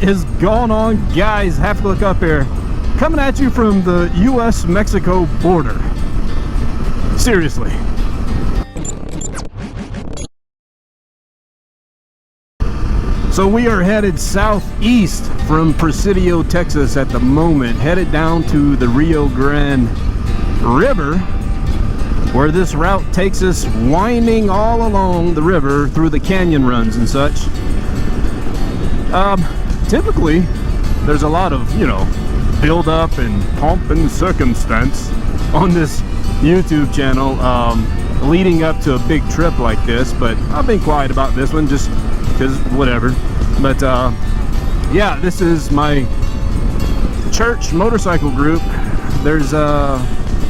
is going on, guys? Have to look up here. Coming at you from the US-Mexico border. Seriously. So we are headed southeast from Presidio, Texas at the moment, headed down to the Rio Grande River, where this route takes us winding all along the river through the canyon runs and such. Typically, there's a lot of, you know, build up and pomp and circumstance on this YouTube channel leading up to a big trip like this, but I've been quiet about this one just because whatever. But yeah, this is my church motorcycle group. There's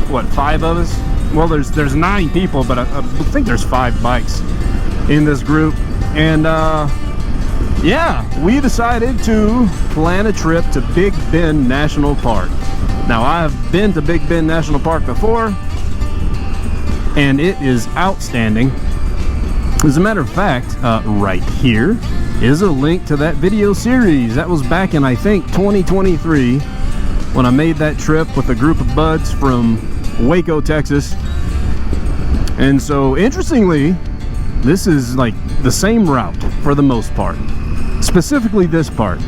what, 5 of us? Well, there's 9 people, but I think there's 5 bikes in this group. And yeah, we decided to plan a trip to Big Bend National Park. Now, I've been to Big Bend National Park before, and it is outstanding. As a matter of fact, right here is a link to that video series. That was back in, I think, 2023, when I made that trip with a group of buds from Waco, Texas. And so, interestingly, this is like the same route for the most part. Specifically this part.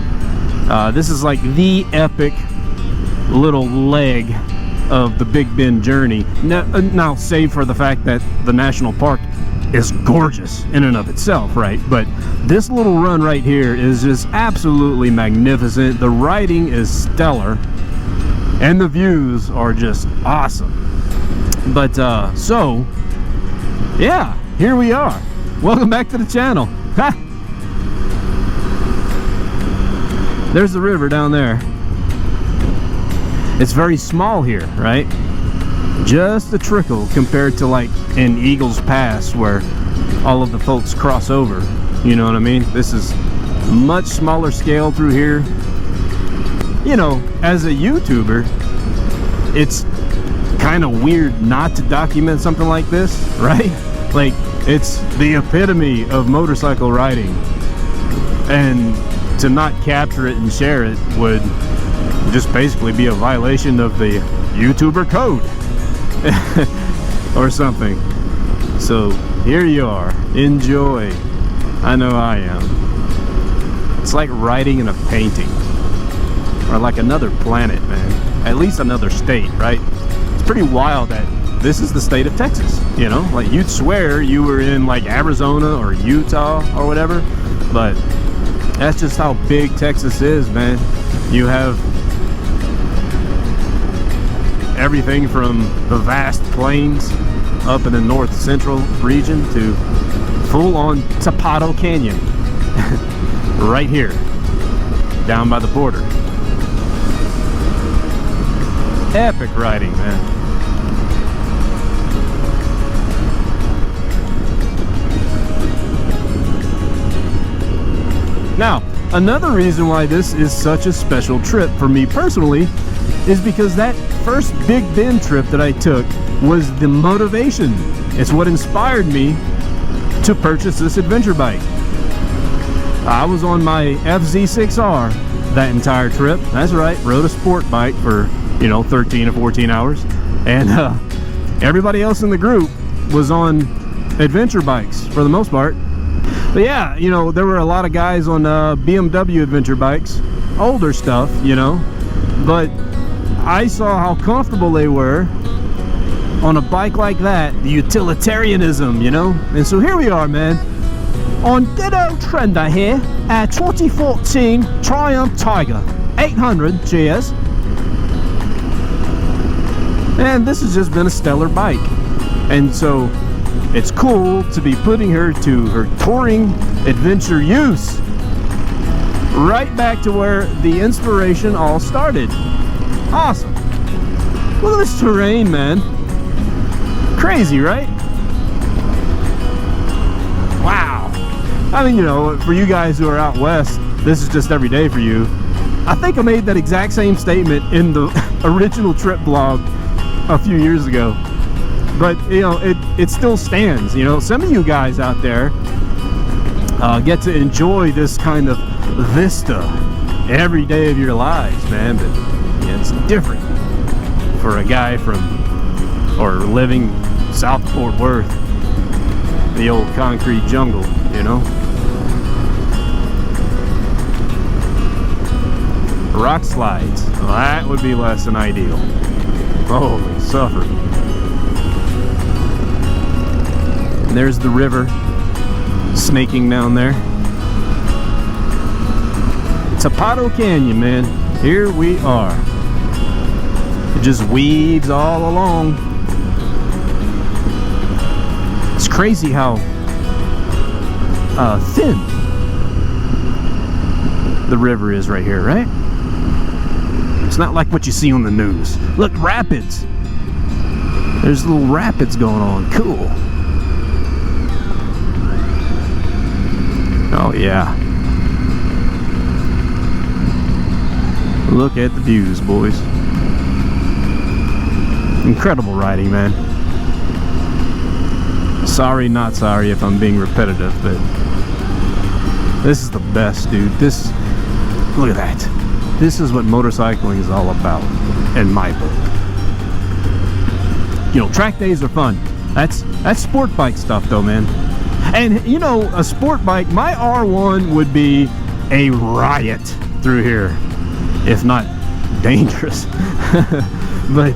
This is like the epic little leg of the Big Bend journey. Now, save for the fact that the national park is gorgeous in and of itself, right? But this little run right here is just absolutely magnificent. The riding is stellar, and the views are just awesome. But so yeah, here we are. Welcome back to the channel. Ha! There's the river down there. It's very small here, right? Just a trickle compared to like in Eagles Pass, where all of the folks cross over. You know what I mean? This is much smaller scale through here. You know, as a YouTuber, it's kind of weird not to document something like this, right? Like, it's the epitome of motorcycle riding, and to not capture it and share it would just basically be a violation of the YouTuber code or something. So here you are. Enjoy. I know I am. It's like riding in a painting, or like another planet, man. At least another state, right? It's pretty wild that this is the state of Texas, you know? Like, you'd swear you were in like Arizona or Utah or whatever, but that's just how big Texas is, man. You have everything from the vast plains up in the north central region to full-on Zapata Canyon right here down by the border. Epic riding, man. Now, another reason why this is such a special trip for me personally is because that first Big Bend trip that I took was the motivation. It's what inspired me to purchase this adventure bike. I was on my FZ6R that entire trip. That's right, rode a sport bike for, you know, 13 or 14 hours. And everybody else in the group was on adventure bikes for the most part. But yeah, you know, there were a lot of guys on BMW adventure bikes, older stuff, you know, but I saw how comfortable they were on a bike like that, the utilitarianism, you know. And so here we are, man, on good old Trender here, our 2014 Triumph Tiger 800 GS. And this has just been a stellar bike, and so it's cool to be putting her to her touring adventure use, right back to where the inspiration all started. Awesome. Look at this terrain, man. Crazy, right? Wow. I mean, you know, for you guys who are out west, this is just every day for you. I think I made that exact same statement in the original trip blog a few years ago. But, you know, it still stands. You know, some of you guys out there get to enjoy this kind of vista every day of your lives, man. But yeah, it's different for a guy from, or living south of Fort Worth, the old concrete jungle, you know. Rock slides, well, that would be less than ideal. Holy suffer. And there's the river snaking down there. Zapato Canyon, man. Here we are. It just weaves all along. It's crazy how thin the river is right here, right? It's not like what you see on the news. Look, rapids. There's little rapids going on. Cool. Oh yeah. Look at the views, boys. Incredible riding, man. Sorry, not sorry if I'm being repetitive, but this is the best, dude. Look at that. This is what motorcycling is all about, in my book. You know, track days are fun. That's sport bike stuff, though, man. And you know, a sport bike, my R1 would be a riot through here, if not dangerous. But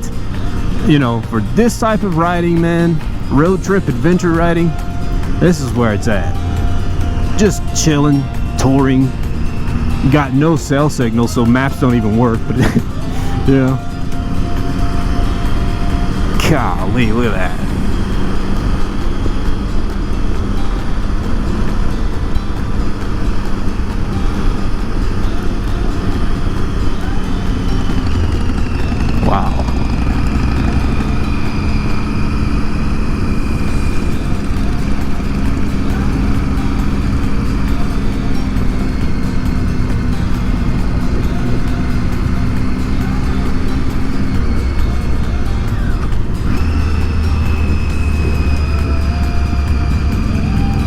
you know, for this type of riding, man, road trip adventure riding, this is where it's at. Just chilling, touring. Got no cell signal, so maps don't even work, but yeah. Golly, look at that. Wow.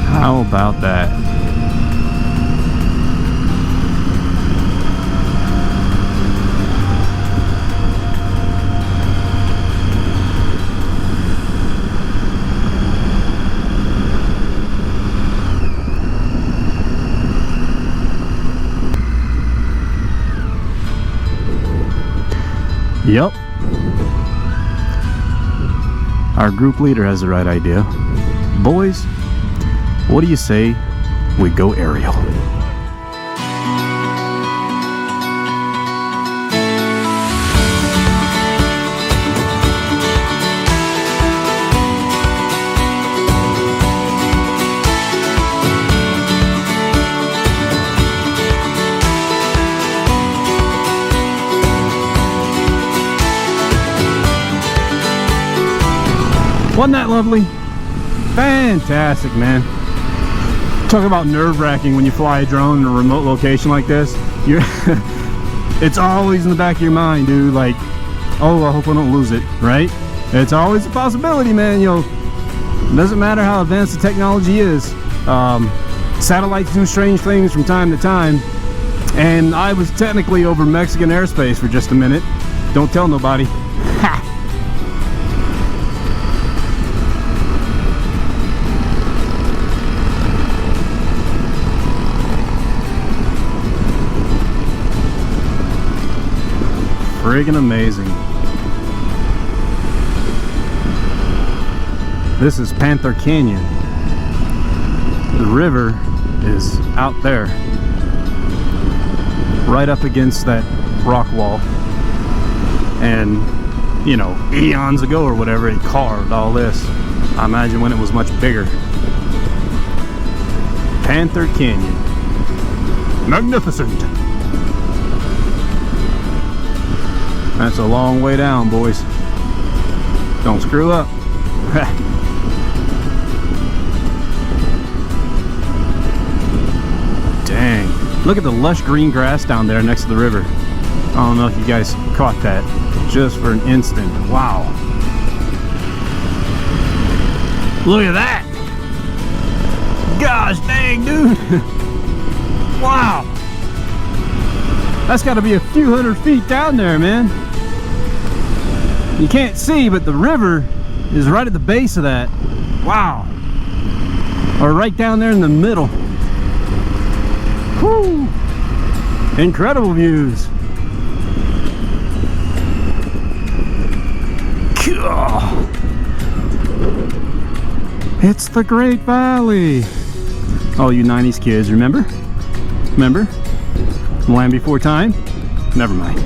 How about that? Yep. Our group leader has the right idea. Boys, what do you say we go aerial? Wasn't that lovely? Fantastic, man. Talk about nerve-wracking when you fly a drone in a remote location like this. It's always in the back of your mind, dude. Like, oh, I hope I don't lose it, right? It's always a possibility, man. You know, it doesn't matter how advanced the technology is. Satellites do strange things from time to time. And I was technically over Mexican airspace for just a minute. Don't tell nobody. Ha! Friggin' amazing. This is Panther Canyon. The river is out there, right up against that rock wall. And, you know, eons ago or whatever, it carved all this. I imagine when it was much bigger. Panther Canyon. Magnificent. That's a long way down, boys. Don't screw up. Dang. Look at the lush green grass down there next to the river. I don't know if you guys caught that just for an instant. Wow. Look at that. Gosh dang, dude. Wow. That's got to be a few hundred feet down there, man. You can't see, but the river is right at the base of that. Wow. Or right down there in the middle. Whoo! Incredible views. It's the Great Valley. Oh, you 90s kids, remember? Remember? Land Before Time? Never mind.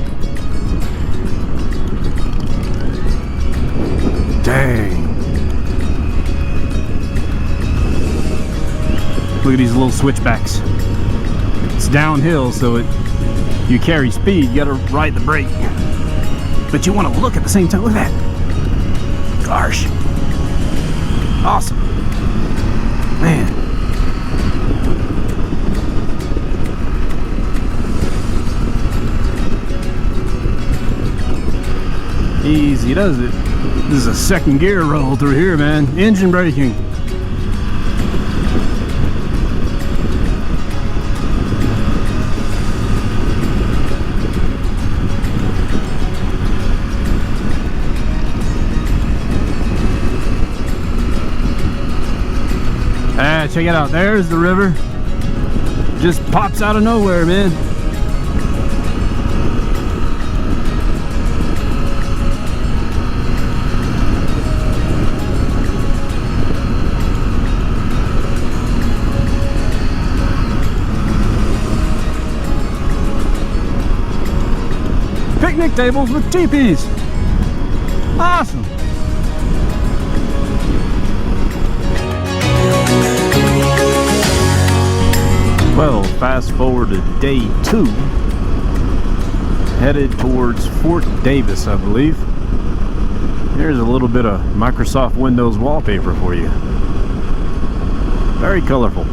Dang. Look at these little switchbacks. It's downhill, so you carry speed, you gotta ride the brake. But you want to look at the same time. Look at that. Gosh. Awesome. Man. Easy does it. This is a second gear roll through here, man. Engine braking. Ah, check it out. There's the river. Just pops out of nowhere, man. Picnic tables with teepees. Awesome. Well, fast forward to day 2, headed towards Fort Davis, I believe. Here's a little bit of Microsoft Windows wallpaper for you. Very colorful.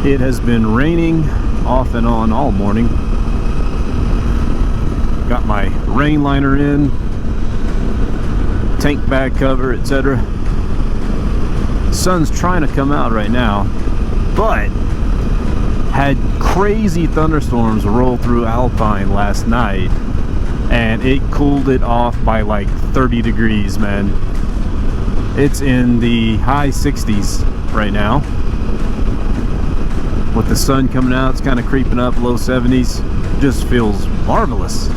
It has been raining off and on all morning. Got my rain liner in, tank bag cover, etc. Sun's trying to come out right now, but had crazy thunderstorms roll through Alpine last night, and it cooled it off by like 30 degrees, man. It's in the high 60s right now. With the sun coming out, it's kind of creeping up, low 70s. Just feels marvelous.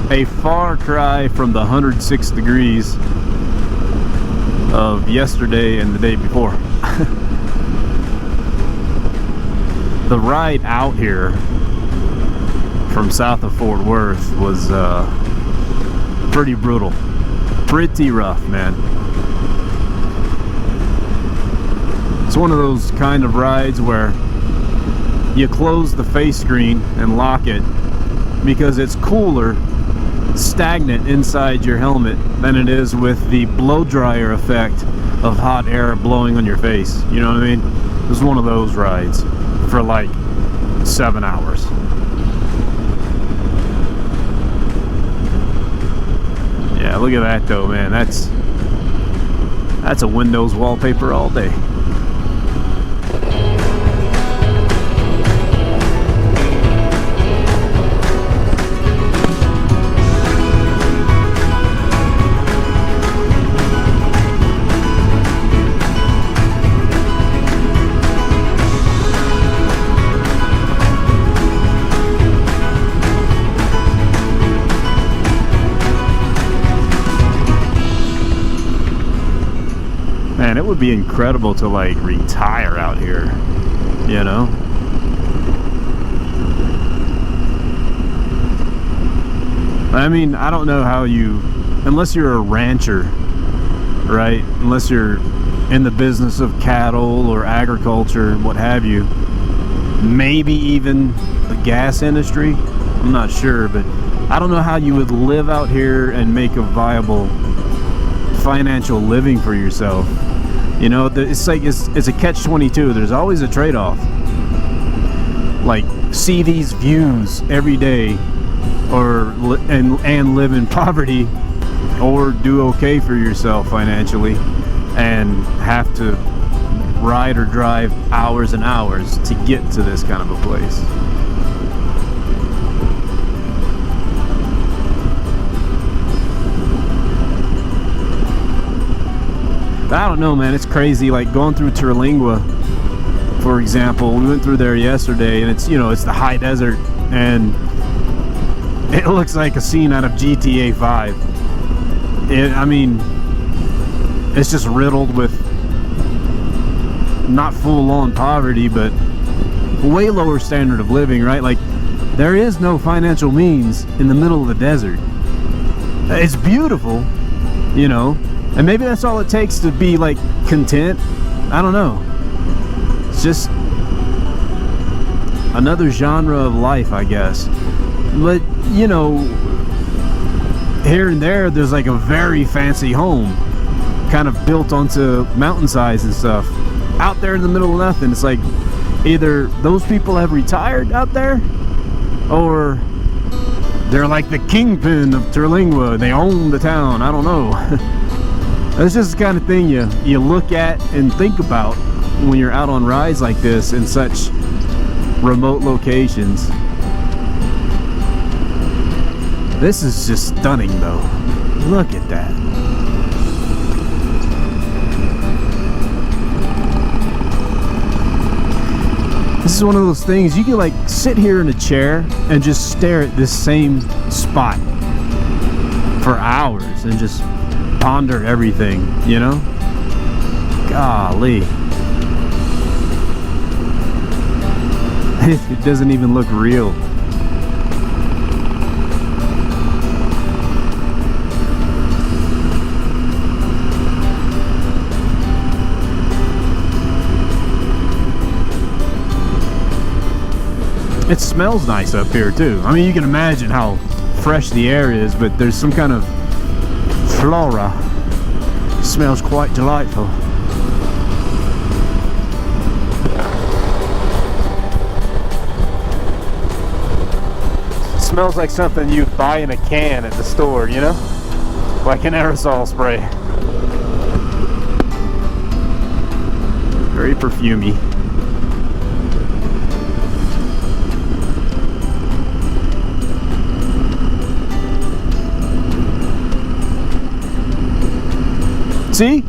A far cry from the 106 degrees of yesterday and the day before. The ride out here from south of Fort Worth was pretty brutal. Pretty rough, man. It's one of those kind of rides where you close the face screen and lock it because it's cooler stagnant inside your helmet than it is with the blow dryer effect of hot air blowing on your face. You know what I mean? It was one of those rides for like 7 hours. Yeah, look at that though, man. That's a Windows wallpaper all day. Man, it would be incredible to like retire out here, you know? I mean, I don't know how you, unless you're a rancher, right? Unless you're in the business of cattle or agriculture, what have you, maybe even the gas industry, I'm not sure, but I don't know how you would live out here and make a viable financial living for yourself. You know, it's like it's a catch-22. There's always a trade-off. Like, see these views every day, and live in poverty, or do okay for yourself financially, and have to ride or drive hours and hours to get to this kind of a place. But I don't know, man, it's crazy. Like going through Terlingua, for example, we went through there yesterday, and it's, you know, it's the high desert, and it looks like a scene out of GTA 5. I mean, it's just riddled with not full-on poverty, but way lower standard of living, right? Like, there is no financial means in the middle of the desert. It's beautiful, you know, and maybe that's all it takes to be, like, content. I don't know. It's just another genre of life, I guess. But, you know, here and there's like a very fancy home kind of built onto mountainsides and stuff out there in the middle of nothing. It's like either those people have retired out there, or they're like the kingpin of Terlingua. They own the town. I don't know. It's just the kind of thing you look at and think about when you're out on rides like this in such remote locations. This is just stunning though. Look at that. This is one of those things you can like sit here in a chair and just stare at this same spot for hours and just ponder everything, you know? Golly. It doesn't even look real. It smells nice up here too. I mean, you can imagine how fresh the air is, but there's some kind of flora. It smells quite delightful. It smells like something you buy in a can at the store, you know? Like an aerosol spray. Very perfumey. See?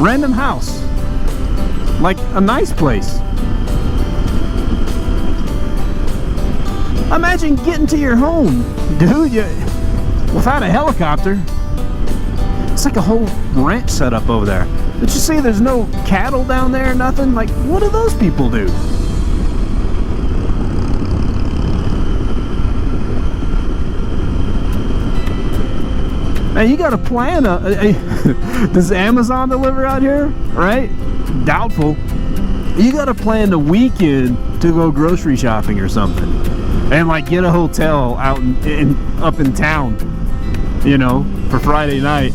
Random house. Like a nice place. Imagine getting to your home, dude, without a helicopter. It's like a whole ranch set up over there. Did you see there's no cattle down there or nothing? Like, what do those people do? Now you got to plan does Amazon deliver out here, right? Doubtful. You got to plan the weekend to go grocery shopping or something, and like get a hotel out up in town, you know, for Friday night.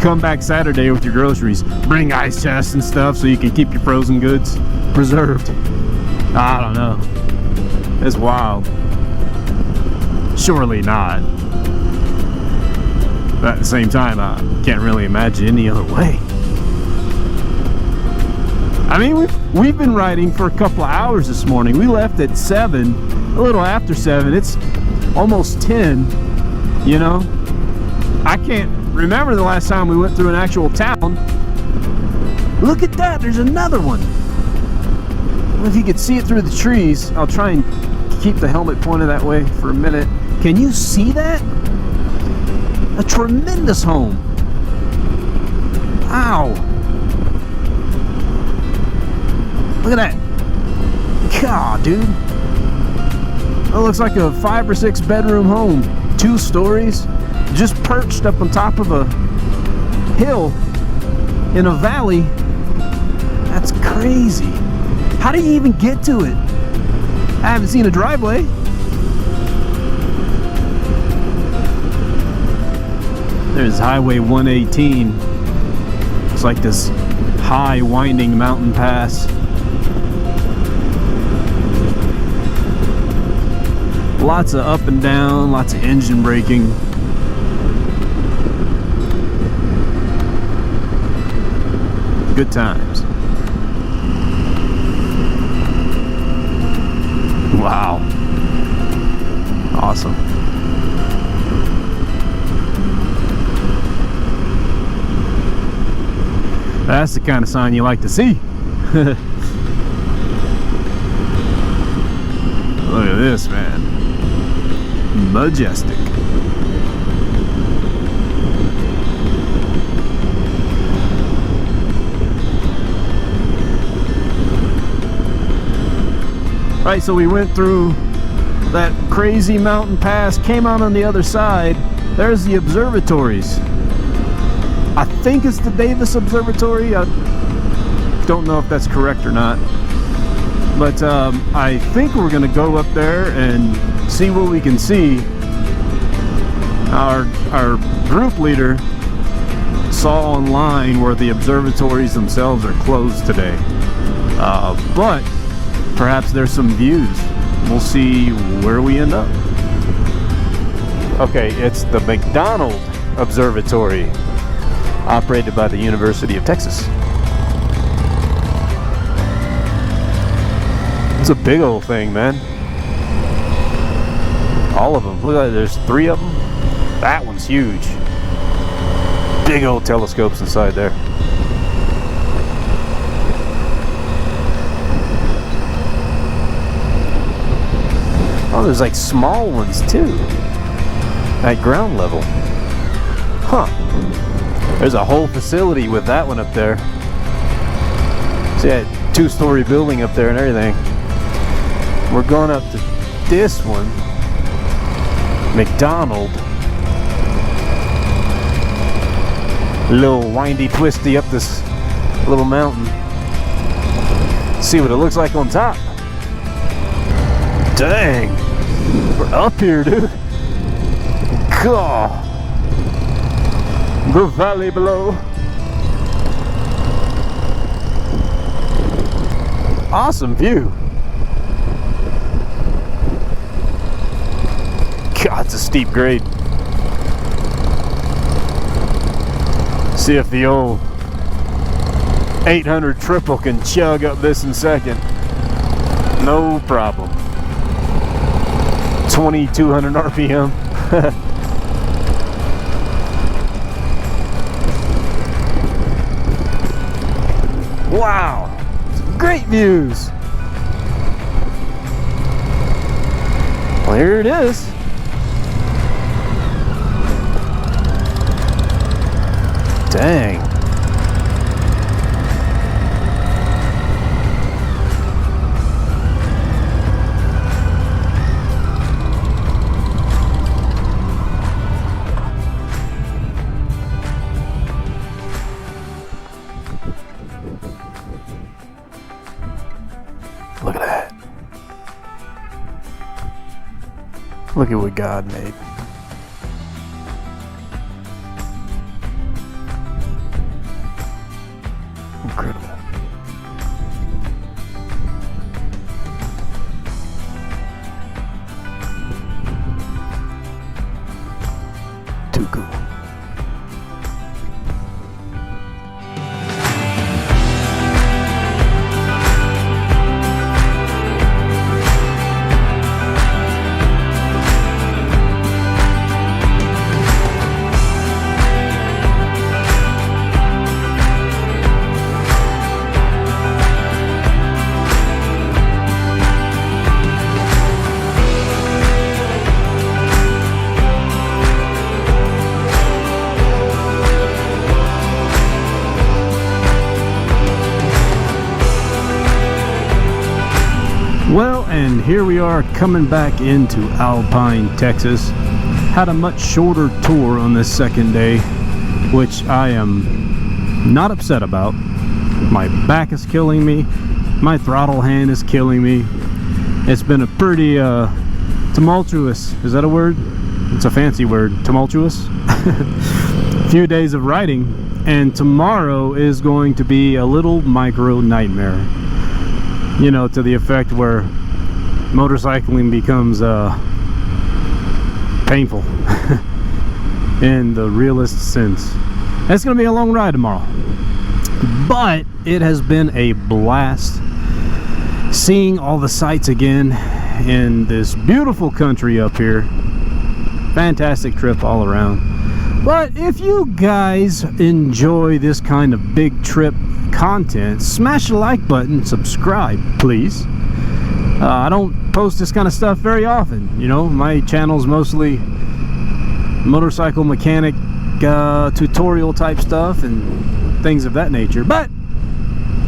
Come back Saturday with your groceries. Bring ice chests and stuff so you can keep your frozen goods preserved. I don't know. It's wild. Surely not. But at the same time, I can't really imagine any other way. I mean, we've been riding for a couple of hours this morning. We left at 7, a little after 7. It's almost 10, you know? I can't remember the last time we went through an actual town. Look at that, there's another one. Well, if you could see it through the trees, I'll try and keep the helmet pointed that way for a minute. Can you see that? A tremendous home. Wow. Look at that. God, dude. That looks like a 5 or 6 bedroom home. 2 stories. Just perched up on top of a hill in a valley. That's crazy. How do you even get to it? I haven't seen a driveway. There's Highway 118. It's like this high winding mountain pass. Lots of up and down, lots of engine braking. Good times. That's the kind of sign you like to see. Look at this, man. Majestic. Right, so we went through that crazy mountain pass, came out on the other side. There's the observatories. I think it's the Davis Observatory. I don't know if that's correct or not. But I think we're going to go up there and see what we can see. Our group leader saw online where the observatories themselves are closed today. But perhaps there's some views. We'll see where we end up. Okay, it's the McDonald Observatory, operated by the University of Texas. It's a big old thing, man. All of them. Look at that, there's 3 of them. That one's huge. Big old telescopes inside there. Oh, there's like small ones too at ground level. Huh. There's a whole facility with that one up there. See that 2-story building up there and everything. We're going up to this one, McDonald. A little windy twisty up this little mountain. See what it looks like on top. Dang, we're up here, dude. God, the valley below. Awesome view. God, it's a steep grade. See if the old 800 triple can chug up this in second. No problem. 2200 RPM. Wow, great views. Well, here it is. Dang. Look at that. Look at what God made. Incredible. Too cool. Well, and here we are coming back into Alpine, Texas. Had a much shorter tour on this second day, which I am not upset about. My back is killing me. My throttle hand is killing me. It's been a pretty tumultuous, is that a word? It's a fancy word, tumultuous. Few days of riding, and tomorrow is going to be a little micro nightmare. You know, to the effect where motorcycling becomes painful in the realest sense. It's going to be a long ride tomorrow, but it has been a blast seeing all the sights again in this beautiful country up here. Fantastic trip all around. But if you guys enjoy this kind of big trip content, smash the like button, subscribe, please. I don't post this kind of stuff very often. You know, my channel's mostly motorcycle mechanic tutorial type stuff and things of that nature. But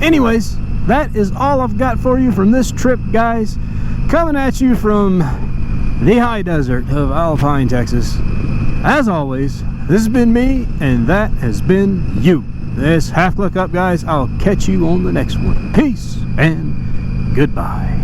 anyways, that is all I've got for you from this trip, guys. Coming at you from the high desert of Alpine, Texas. As always, this has been me, and that has been you. This Half Click Up, guys. I'll catch you on the next one. Peace and goodbye.